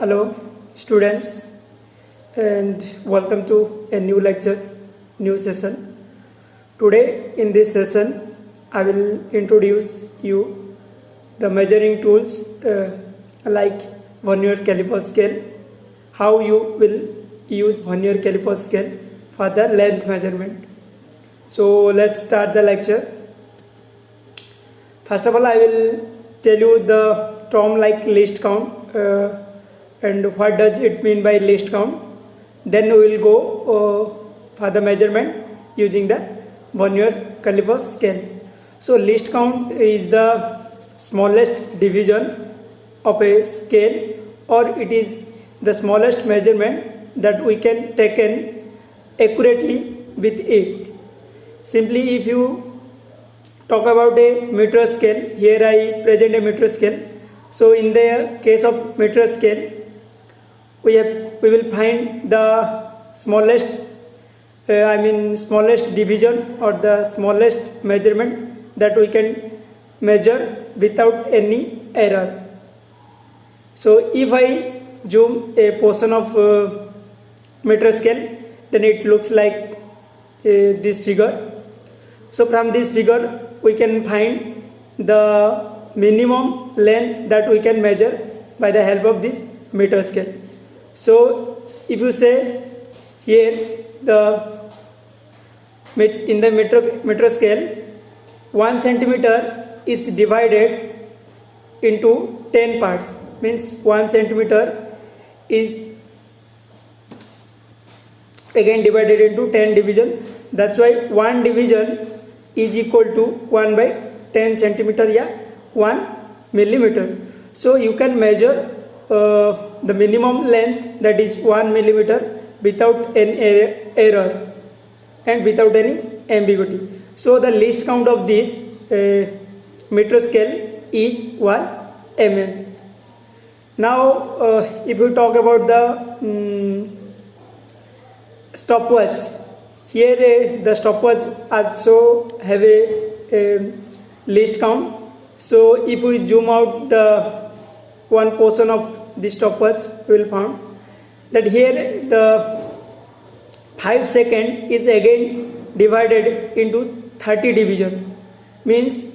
Hello students, and welcome to a new lecture, new session. Today in this session I will introduce you the measuring tools like Vernier Caliper scale, how you will use Vernier Caliper scale for the length measurement. So let's start the lecture. First of all, I will tell you the term like least count and what does it mean by least count. Then we will go for the measurement using the Vernier Caliper scale. So least count is the smallest division of a scale, or it is the smallest measurement that we can take accurately with it. Simply, if you talk about a meter scale, here I present a meter scale. So in the case of meter scale, we will find the smallest smallest division or the smallest measurement that we can measure without any error. So if I zoom a portion of meter scale, then it looks like this figure. So from this figure we can find the minimum length that we can measure by the help of this meter scale. So if you say here in the meter scale, 1 centimeter is divided into 10 parts, means 1 centimeter is again divided into 10 division. That's why 1 division is equal to 1 by 10 centimeter, 1 millimeter. So you can measure the minimum length, that is 1 millimeter, without any error and without any ambiguity. So the least count of this meter scale is 1 mm. Now if we talk about the stopwatch, here the stopwatch also have a least count. So if we zoom out the one portion of the stopwatch, we will find that here the 5 second is again divided into 30 division. Means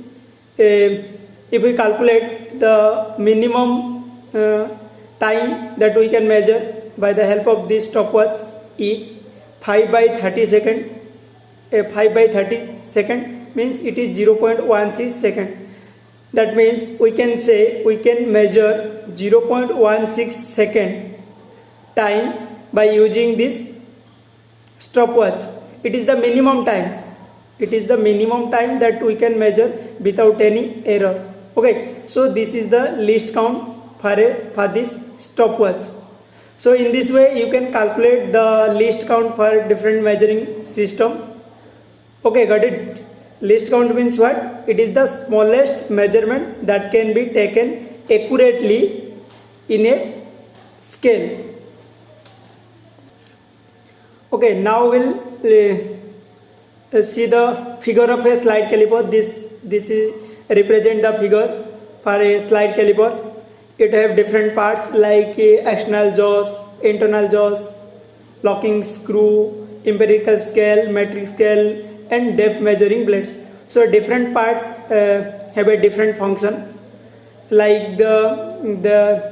if we calculate the minimum time that we can measure by the help of this stopwatch is 5 by 30 second. 5 by 30 second means it is 0.16 second. That means we can say we can measure 0.16 second time by using this stopwatch. It is the minimum time. It is the minimum time that we can measure without any error. Okay, so this is the least count for this stopwatch. So in this way you can calculate the least count for different measuring system. Okay, got it? Least count means what? It is the smallest measurement that can be taken accurately in a scale. Okay, now we'll see the figure of a slide caliper. This is represent the figure for a slide caliper. It have different parts like external jaws, internal jaws, locking screw, empirical scale, metric scale, and depth measuring blades. So different part have a different function. Like the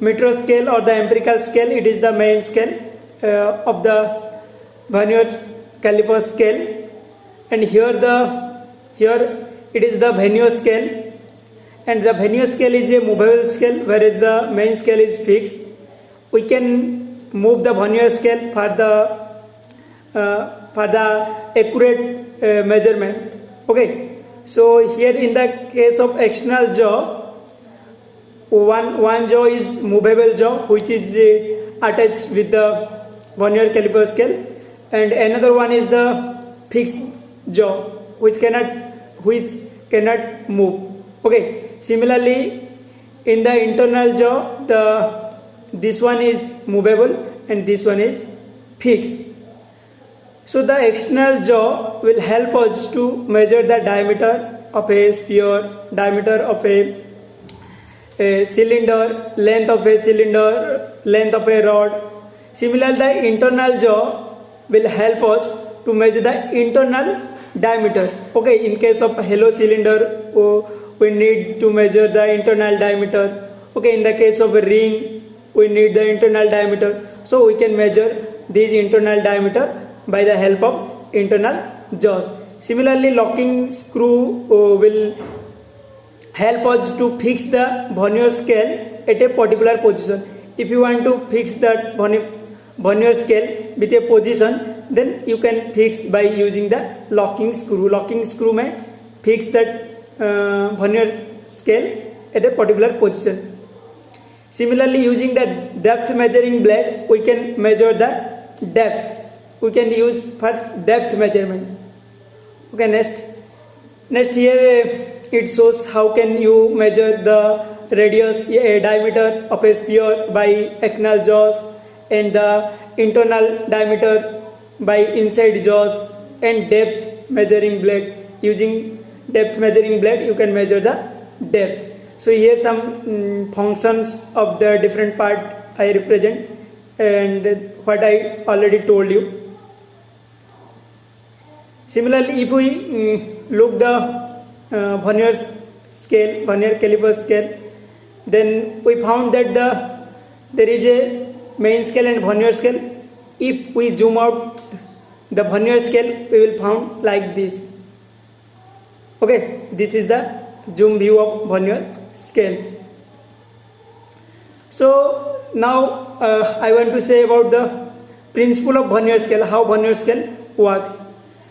meter scale or the empirical scale, it is the main scale of the Vernier Caliper scale, and here it is the Vernier scale, and the Vernier scale is a movable scale, whereas the main scale is fixed. We can move the Vernier scale for the accurate measurement. Okay, so here in the case of external jaw, one jaw is movable jaw, which is attached with the Vernier Caliper scale, and another one is the fixed jaw, which cannot move. Okay, similarly in the internal jaw, this one is movable and this one is fixed. So the external jaw will help us to measure the diameter of a sphere, diameter of a cylinder, length of a cylinder, length of a rod. Similarly, the internal jaw will help us to measure the internal diameter. Okay, in case of hollow cylinder, we need to measure the internal diameter. Okay, in the case of a ring, we need the internal diameter. So we can measure this internal diameter by the help of internal jaws. Similarly, locking screw will help us to fix the vernier scale at a particular position. If you want to fix that vernier scale with a position, then you can fix by using the locking screw. Locking screw may fix that vernier scale at a particular position. Similarly, using the depth measuring blade, we can measure the depth. We can use for depth measurement. Okay, next here it shows how can you measure the radius, diameter of a sphere by external jaws, and the internal diameter by inside jaws, and depth measuring blade. Using depth measuring blade, you can measure the depth. So here some functions of the different part I represent, and what I already told you. Similarly, if we look the Vernier Caliper scale, then we found that there is a main scale and vernier scale. If we zoom out the vernier scale, we will found like this. Okay, this is the zoom view of vernier scale. So now I want to say about the principle of vernier scale, how vernier scale works.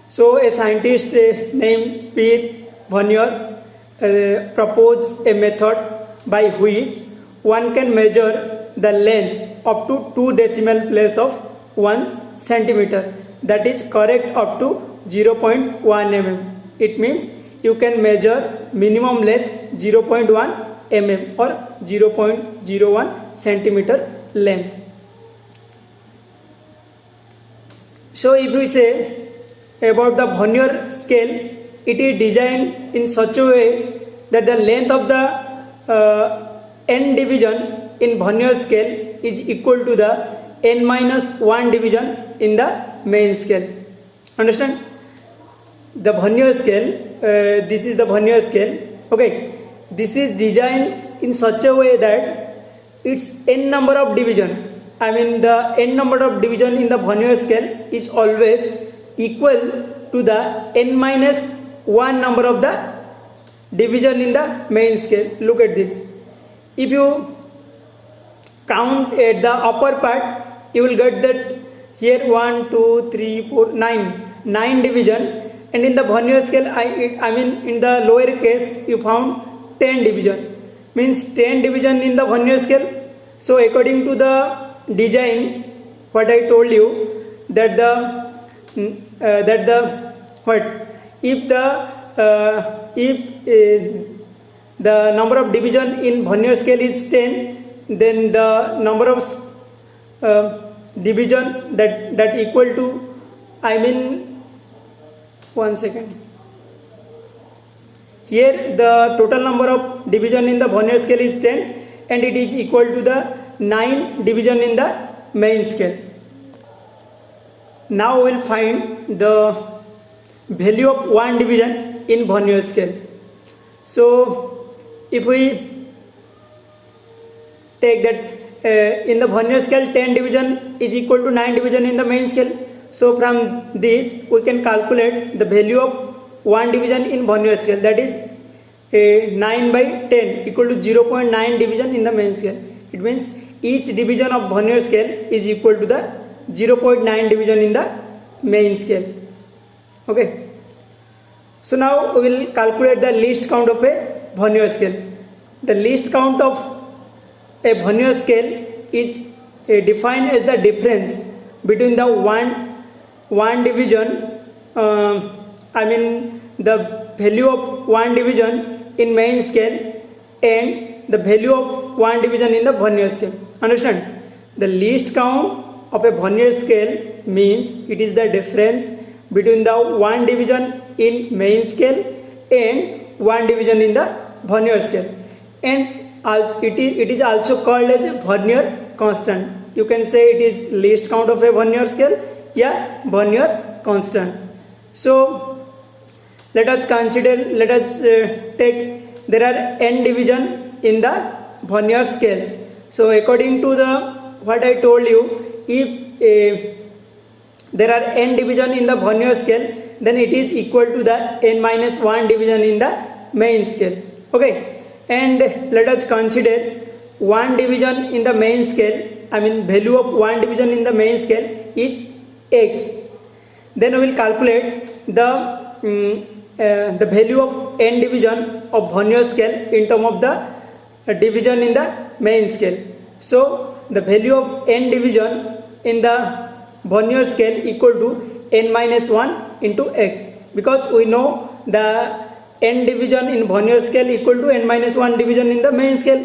So a scientist named Pierre Vernier proposed a method by which one can measure the length up to 2 decimal place of 1 centimeter, that is correct up to 0.1 mm. It means you can measure minimum length 0.1 mm or 0.01 centimeter length. So if we say about the vernier scale, it is designed in such a way that the length of the n division in vernier scale is equal to the n-1 division in the main scale. Understand? The vernier scale, this is the vernier scale. Okay, this is designed in such a way that its n number of division, I mean the n number of division in the vernier scale is always equal to the n-1 number of the division in the main scale. Look at this. If you count at the upper part, you will get that here 1, 2, 3, 4, 9 division, and in the vernier scale, I mean in the lower case, you found 10 division. Means 10 division in the vernier scale. So according to the design, what I told you, that if the number of division in vernier scale is 10, then the number of division that equal to, I mean, 1 second. Here the total number of division in the vernier scale is 10, and it is equal to the 9 division in the main scale. Now we will find the value of 1 division in vernier scale. So if we take that in the vernier scale 10 division is equal to 9 division in the main scale, so from this we can calculate the value of 1 division in vernier scale, that is 9 by 10 equal to 0.9 division in the main scale. It means each division of vernier scale is equal to the 0.9 division in the main scale. Okay, so now we will calculate the least count of a vernier scale. The least count of a vernier scale is defined as the difference between the one division, I mean the value of 1 division in main scale and the value of 1 division in the vernier scale. Understand? The least count of a vernier scale means it is the difference between the 1 division in main scale and 1 division in the vernier scale, and it is also called as a vernier constant. You can say it is least count of a Vernier scale, yeah, Vernier constant. So let us consider, take, there are n division in the Vernier scales. So according to the what I told you, if there are n division in the Vernier scale, then it is equal to the n minus 1 division in the main scale. Okay, and let us consider 1 division in the main scale, I mean value of 1 division in the main scale is x. Then we will calculate the value of n division of Vernier scale in terms of the division in the main scale. So the value of n division in the Vernier scale equal to n minus 1 into x, because we know the n division in Vernier scale equal to n minus 1 division in the main scale,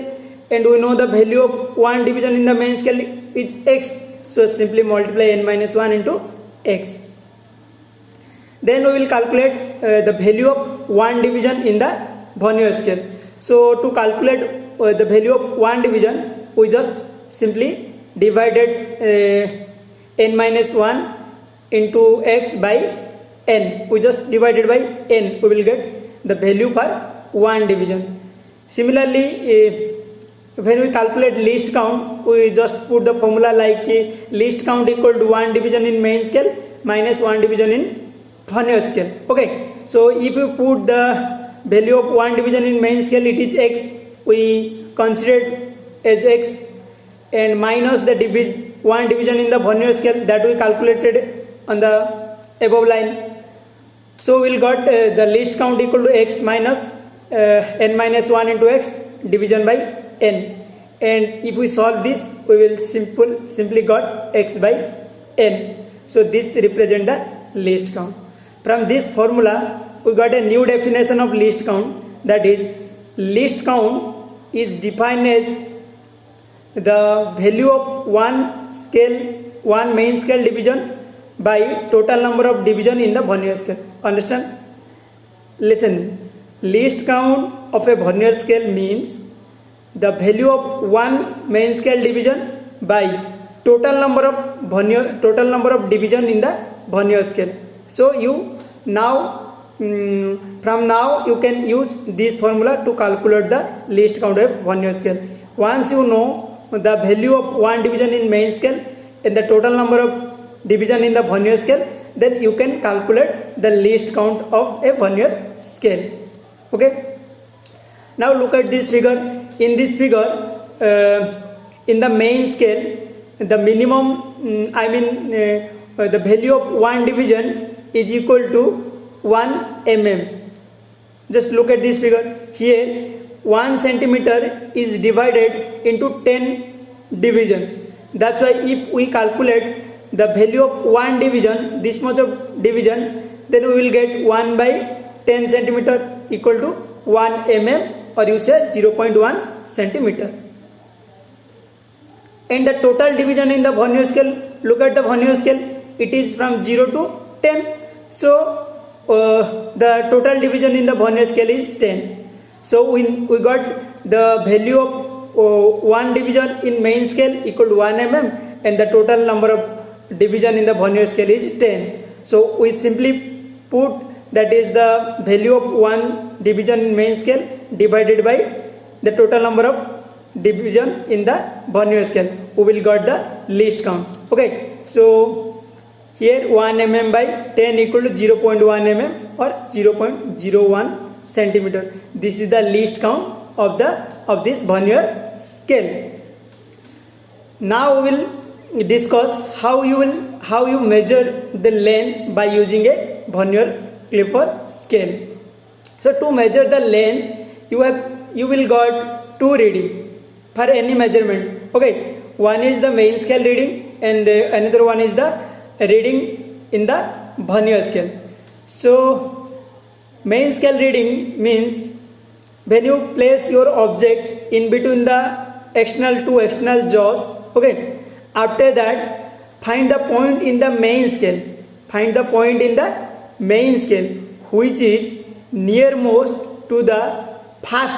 and we know the value of 1 division in the main scale is x. So simply multiply n minus 1 into x. Then we will calculate the value of 1 division in the Vernier scale. So to calculate the value of 1 division, we just simply divided n minus 1 into x by n. We just divided by n, we will get the value for 1 division. Similarly, when we calculate least count, we just put the formula like least count equal to 1 division in main scale minus 1 division in Vernier scale. Okay, so if you put the value of 1 division in main scale, it is x, we considered as x, and minus the 1 division in the Vernier scale that we calculated on the above line. So we will got the least count equal to x minus n minus 1 into x division by n, and if we solve this, we will simply got x by n. So this represent the least count. From this formula, we got a new definition of least count, that is least count is defined as the value of one main scale division by total number of division in the Vernier scale. Understand? Listen, least count of a Vernier scale means the value of one main scale division by total number of division in the Vernier scale. So you now from now you can use this formula to calculate the least count of Vernier scale. Once you know the value of one division in main scale and the total number of division in the Vernier scale, then you can calculate the least count of a Vernier scale. Okay, now look at this figure. In this figure, in the main scale, the minimum the value of one division is equal to 1 mm. Just look at this figure. Here 1 centimeter is divided into 10 division. That's why if we calculate the value of one division, this much of division, then we will get 1 by 10 centimeter equal to 1 mm, or you say 0.1 centimeter. And the total division in the Vernier scale, look at the Vernier scale, it is from 0 to 10. So the total division in the Vernier scale is 10. So we got the value of one division in main scale equal to 1 mm, and the total number of division in the Vernier scale is 10. So we simply put that is the value of one division in main scale divided by the total number of division in the Vernier scale. We will got the least count. Okay, so here 1 mm by 10 equal to 0.1 mm or 0.01 centimeter. This is the least count of this Vernier scale. Now we will discuss how you measure the length by using a Vernier Caliper scale. So to measure the length, you will got two reading for any measurement. Okay, one is the main scale reading and another one is the reading in the Vernier scale. So main scale reading means when you place your object in between the two external jaws. Okay, after that find the point in the main scale. Find the point in the main scale which is nearmost to the first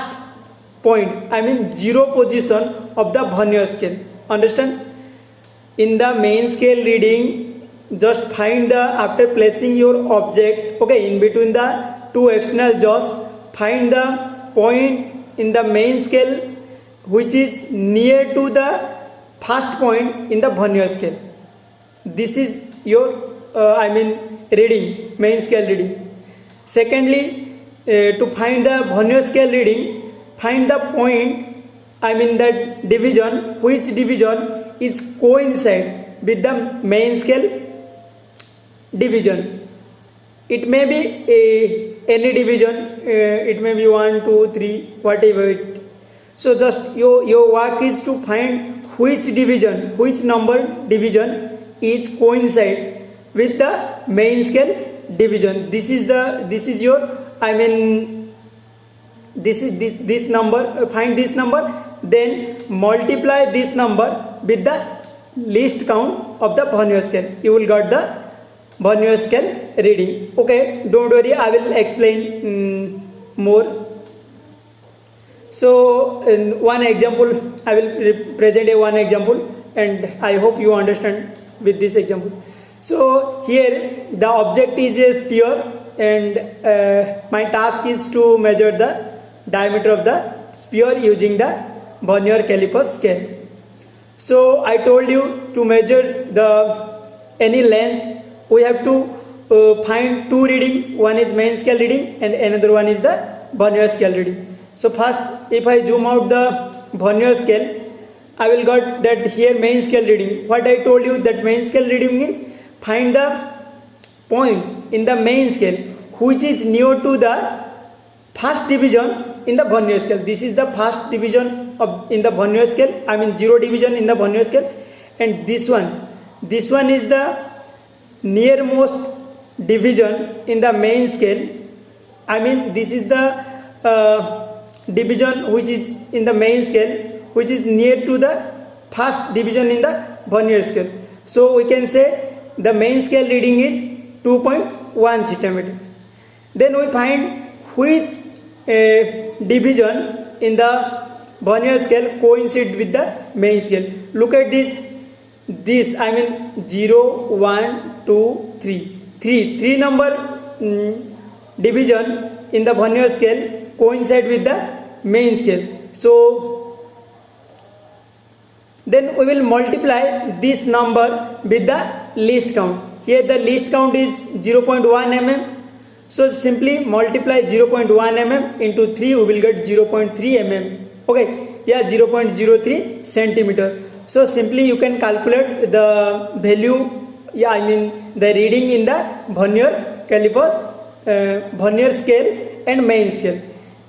point, I mean zero position of the Vernier scale. Understand? In the main scale reading, just find the, after placing your object, okay, in between the two external jaws, find the point in the main scale which is near to the first point in the Vernier scale. This is your reading, main scale reading. Secondly, to find the Vernier scale reading, find the point, that division, which division is coincide with the main scale division. It may be any division, it may be 1, 2, 3, whatever it. So just your work is to find which division, which number division is coincide with the main scale division. This is your this number, find this number, then multiply this number with the least count of the Vernier scale. You will get the Vernier scale reading. Okay, don't worry, I will explain more. So in one example, I will present one example, and I hope you understand with this example. So here the object is a sphere, and my task is to measure the diameter of the sphere using the Vernier Caliper scale. So I told you to measure any length, we have to find two reading. One is main scale reading and another one is the Vernier scale reading. So first, if I zoom out the Vernier scale, I will get that here main scale reading. What I told you, that main scale reading means find the point in the main scale which is near to the first division in the Vernier scale. This is the first division in the Vernier scale, zero division in the Vernier scale, and this one is the nearmost division in the main scale. This is the division which is in the main scale, which is near to the first division in the Vernier scale. So we can say the main scale reading is 2.1 centimeters. Then we find which division in the Vernier scale coincide with the main scale. Look at this 0, 1, 2, 3. Three number division in the Vernier scale coincide with the main scale. So then we will multiply this number with the least count. Here the least count is 0.1 mm. So simply multiply 0.1 mm into 3, we will get 0.3 mm. Okay, 0.03 centimeter. So simply you can calculate the value, the reading in the Vernier Caliper, Vernier scale and main scale.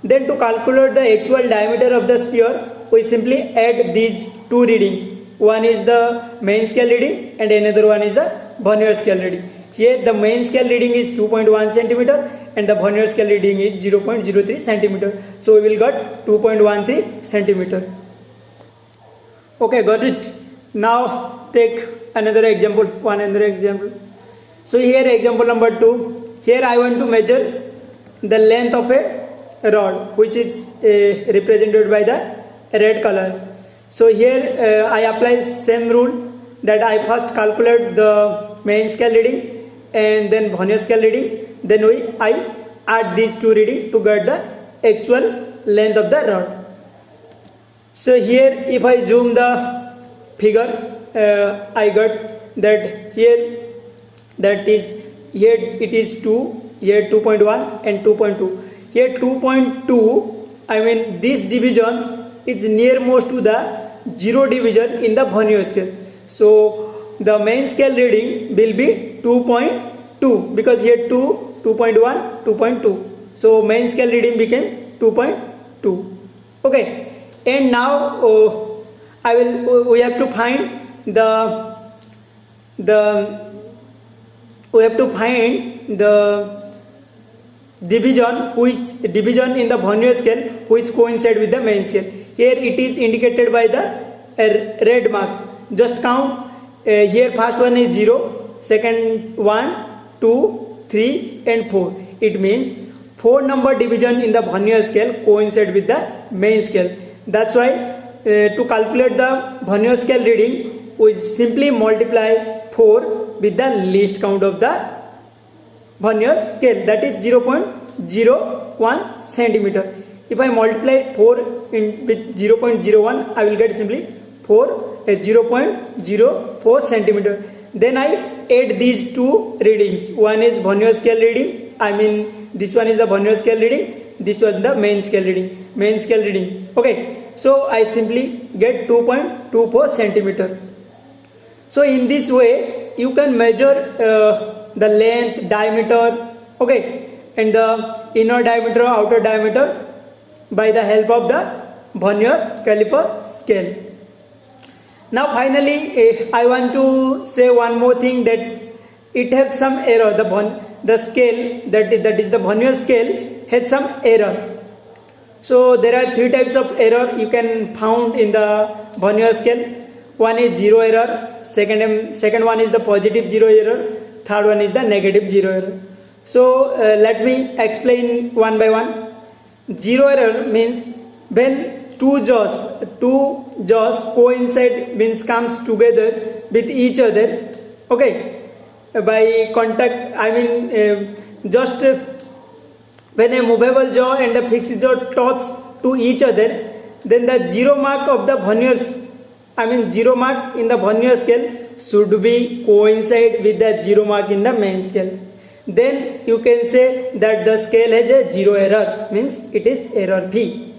Then to calculate the actual diameter of the sphere, we simply add these two reading. One is the main scale reading and another one is the Vernier scale reading. Here the main scale reading is 2.1 centimeter and the Vernier scale reading is 0.03 centimeter. So we will get 2.13 centimeter. Okay, got it. Now take another example. So here example number 2. Here I want to measure the length of a rod which is represented by the red color. So here I apply same rule, that I first calculate the main scale reading and then Vernier scale reading, then I add these two reading to get the actual length of the rod. So here if I zoom the figure, I got that here it is 2, here 2.1 and 2.2. Here 2.2, this division is nearmost to the 0 division in the Vernier scale. So the main scale reading will be 2.2 because here 2.1, 2.2. So main scale reading became 2.2. Okay, and now we have to find the division in the Vernier scale which coincide with the main scale. Here it is indicated by the red mark. Just count. Here first one is 0, second 1, 2, 3 and 4. It means 4 number division in the Vernier scale coincide with the main scale. That's why to calculate the Vernier scale reading, we simply multiply 4 with the least count of the Vernier scale, that is 0.01 centimeter. If I multiply 4 with 0.01, I will get simply 0.04 centimeter. Then I add these two readings. One is Vernier scale reading, I mean this one is the Vernier scale reading, this was the main scale reading. Okay, so I simply get 2.24 centimeter. So in this way you can measure the length, diameter, okay, and the inner diameter, outer diameter by the help of the Vernier caliper scale. Now finally I want to say one more thing, that it has some error. The scale that is the Vernier scale has some error. So there are three types of error you can found in the Vernier scale. One is zero error, second one is the positive zero error, third one is the negative zero error. So let me explain one by one. Zero error means when two jaws coincide, means comes together with each other, okay, by contact, I mean just when a movable jaw and a fixed jaw touch to each other, then the zero mark of the Vernier, I mean zero mark in the Vernier scale should be coincide with the zero mark in the main scale. Then you can say that the scale has a zero error, means it is error free.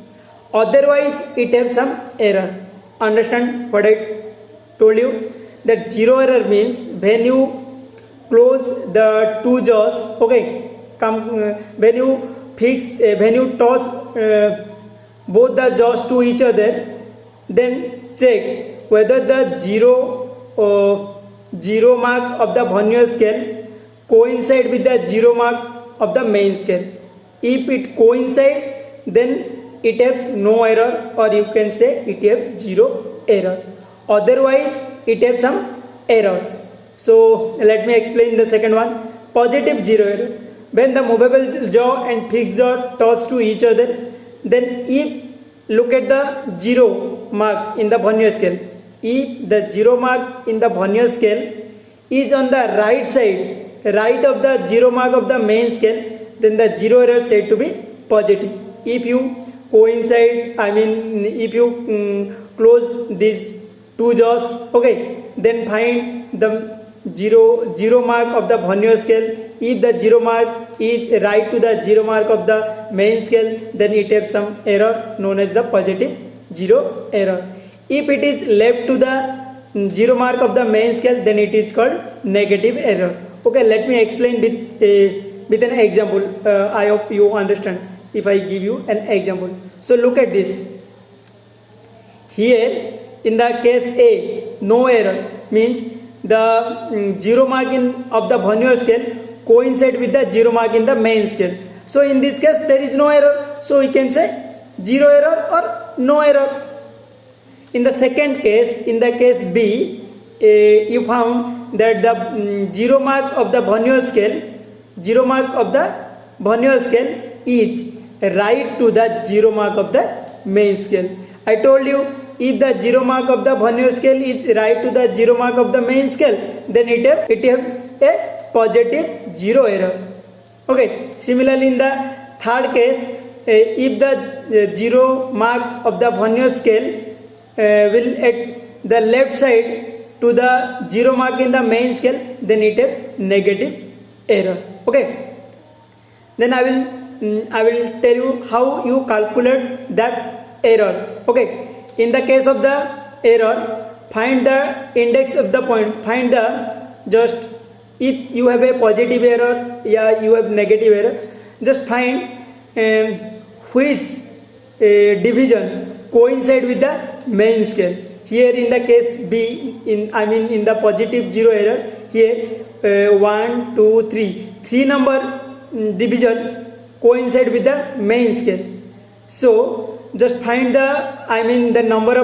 Otherwise it has some error. Understand what I told you? That zero error means when you close the two jaws, okay, when you touch both the jaws to each other, then check whether the zero mark of the Vernier scale coincide with the zero mark of the main scale. If it coincide, then it have no error, or you can say it have zero error. Otherwise it have some errors. So let me explain the second one. Positive zero error. When the movable jaw and fixed jaw touch to each other, then if look at the zero mark in the Vernier scale, if the zero mark in the Vernier scale is on the right side, right of the zero mark of the main scale, then the zero error said to be positive. If you coincide, I mean if you close these two jaws, okay, then find the zero mark of the Vernier scale. If the zero mark is right to the zero mark of the main scale, then it has some error known as the positive zero error. If it is left to the zero mark of the main scale, then it is called negative error. Okay, let me explain with an example. I hope you understand if I give you an example. So look at this. Here in the case A, no error means the zero mark of the Vernier scale coincide with the zero mark in the main scale. So in this case there is no error, so we can say zero error or no error. In the second case, in the case B, you found that the zero mark of the Vernier scale is right to the zero mark of the main scale. I told you, if the zero mark of the Vernier scale is right to the zero mark of the main scale, then it have a positive zero error. Okay, similarly in the third case, if the zero mark of the Vernier scale will at the left side to the zero mark in the main scale, then it has negative error. Okay, then I will tell you how you calculate that error. Okay, in the case of the error, find the index of the point, find the just if you have a positive error, yeah, you have negative error, just find which division coincide with the main scale. Here in the case B, in the positive zero error, here 1, 2, 3 number division coincide with the main scale. So just find the number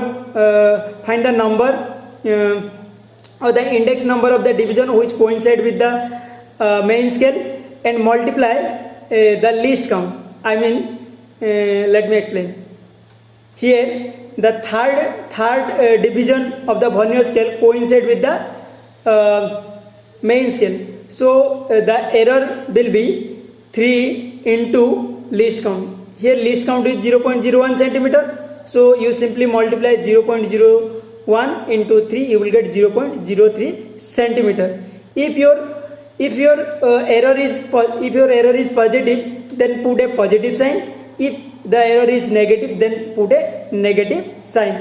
or the index number of the division which coincide with the main scale and multiply the least count. Let me explain. Here the third division of the Vernier scale coincide with the main scale. So the error will be 3 into least count. Here least count is 0.01 centimeter. So you simply multiply 0.01 into 3, you will get 0.03 centimeter. If your error is positive, then put a positive sign. If the error is negative, then put a negative sign.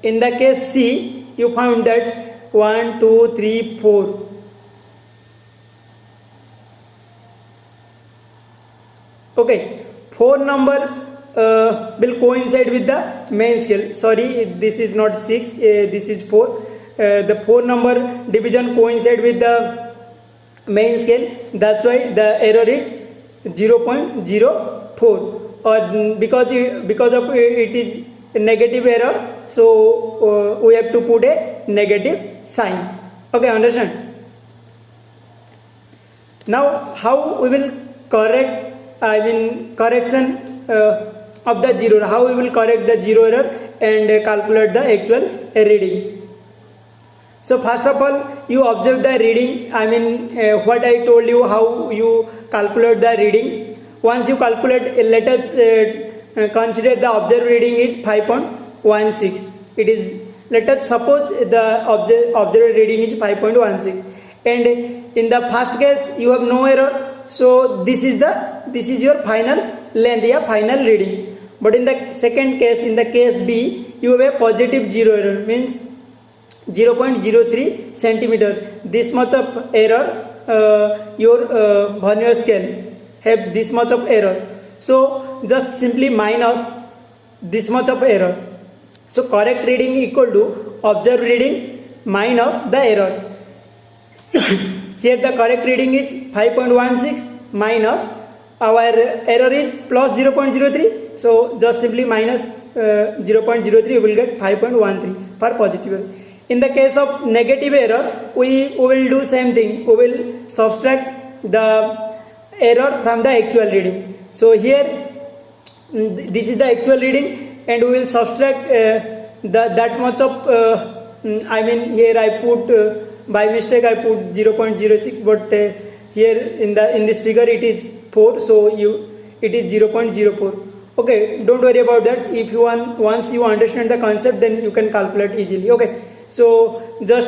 In the case C, you found that 1, 2, 3, 4. Okay, 4 number will coincide with the main scale. Sorry, this is not 6, this is 4. The 4 number division coincide with the main scale. That's why the error is 0.04. Or because of it is a negative error, so we have to put a negative sign. Okay, understand? Now how we will correct, correction of the zero, how we will correct the zero error and calculate the actual reading. So first of all, you observe the reading, what I told you, how you calculate the reading. Once you calculate, let us consider the observed reading is 5.16. It is, let us suppose the observed reading is 5.16, and in the first case you have no error, so this is your final length, yeah, final reading. But in the second case, in the case B, you have a positive zero error, means 0.03 centimeter. This much of error, your Vernier scale have this much of error. So just simply minus this much of error. So correct reading equal to observed reading minus the error. Here the correct reading is 5.16 minus our error is plus 0.03. So just simply minus 0.03, you will get 5.13 for positive error. In the case of negative error, we will do same thing. We will subtract the error from the actual reading. So here this is the actual reading, and we will subtract that much of here I put by mistake I put 0.06, but here in this figure it is 4, so it is 0.04. Okay, don't worry about that. If you want, once you understand the concept, then you can calculate easily. Okay, so just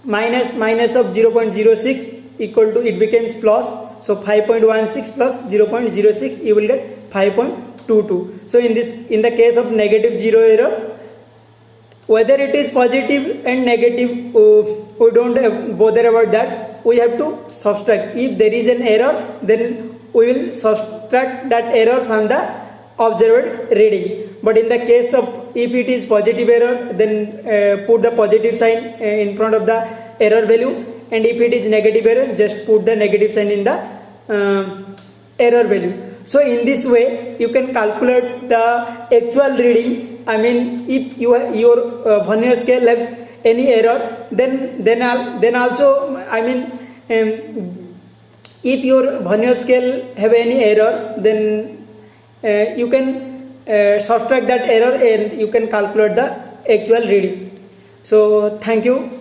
minus of 0.06 equal to, it becomes plus. So 5.16 plus 0.06, you will get 5.22. So in the case of negative zero error, whether it is positive and negative, we don't bother about that. We have to subtract. If there is an error, then we will subtract that error from the observed reading. But in the case of, if it is positive error, then put the positive sign in front of the error value, and if it is negative error, just put the negative sign in the error value. So in this way you can calculate the actual reading. If your Vernier scale have any error, then also if your Vernier scale have any error, then you can subtract that error and you can calculate the actual reading. So thank you.